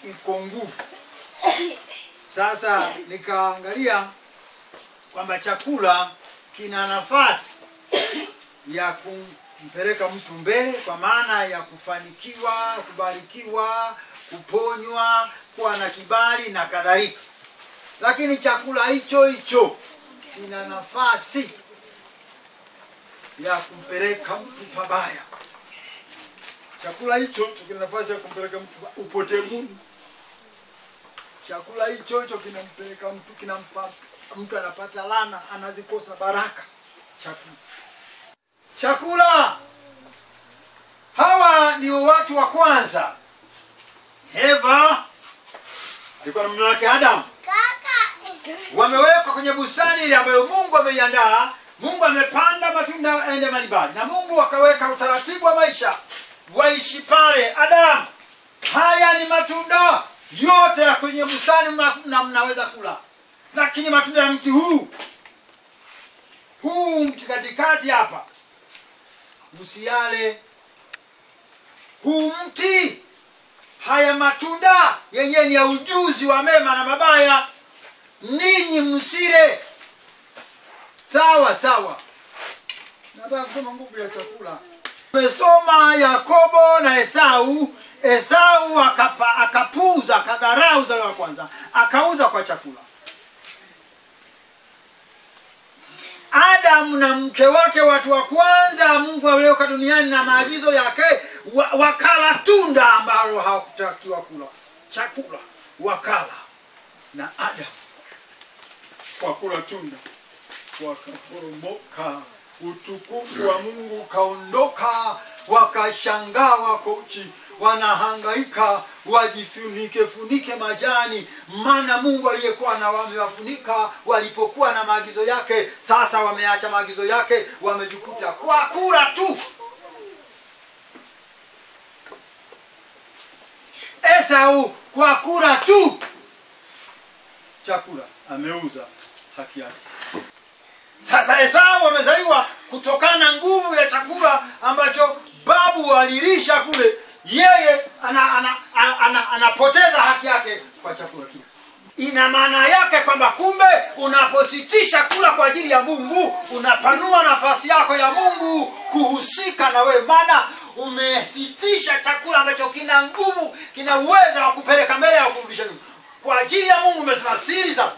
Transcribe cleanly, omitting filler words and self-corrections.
iko nguvu. Sasa nikaangalia kwamba chakula kina nafasi ya kumpeleka mtu mbele, kwa maana ya kufanikiwa, kubarikiwa, kuponywa, kuwa na kibali na kadhalika. Lakini chakula hicho kina nafasi ya kumpeleka mtu pabaya. Chakula hicho kina nafasi ya kumpeleka mtu upotevuni. Chakula hicho kinampeleka mtu, kinampa mtu anapata laana, anazikosa baraka. Chakula. Hawa ndio watu wa kwanza. Eva alikuwa na mume wake Adam. Wamewekwa kwenye bustani ile ambayo Mungu ameiandaa. Mungu amepanda matunda aende mbalimbali, na Mungu akaweka utaratibu wa maisha waishi pale. Adam, haya ni matunda yote ya kwenye bustani na mnaweza kula, lakini matunda ya mti huu mti katikati hapa msiale. Huu mti, haya matunda yenyewe ni ya ujuzi wa mema na mabaya, ninyi msile. Sawa. Nataka kusoma nguvu ya chakula. Tumesoma Yakobo na Esau. Esau akapuuza, akadharau uzao wa kwanza, akauza kwa chakula. Adam na mke wake, watu wa kwanza Mungu aliweka duniani na maagizo yake, wakala tunda ambalo hawakutakiwa kula. Chakula wakala, na Adam wakula tunda wakaporomoka. Utukufu wa Mungu kaondoka, wakashangaa, wako uchi, wanahangaika funike majani, maana Mungu aliyekuwa na wamewafunika walipokuwa na maagizo yake. Sasa wameacha maagizo yake, wamejikuta kwa kula tu. Esau kwa kula tu chakula ameuza haki yake. Sasa Esau amezaliwa kutokana na nguvu ya chakula ambacho babu alilisha kule. Yeye anapoteza haki yake kwa chakula kile. Ina maana yake kwamba kumbe unapositisha kula kwa ajili ya Mungu, unapanua nafasi yako ya Mungu kuhusika na wewe, maana umesitisha chakula ambacho kina nguvu, kina uwezo wa kupeleka mbele au kurudisha nyuma. Kwa ajili ya Mungu umesema siri. Sasa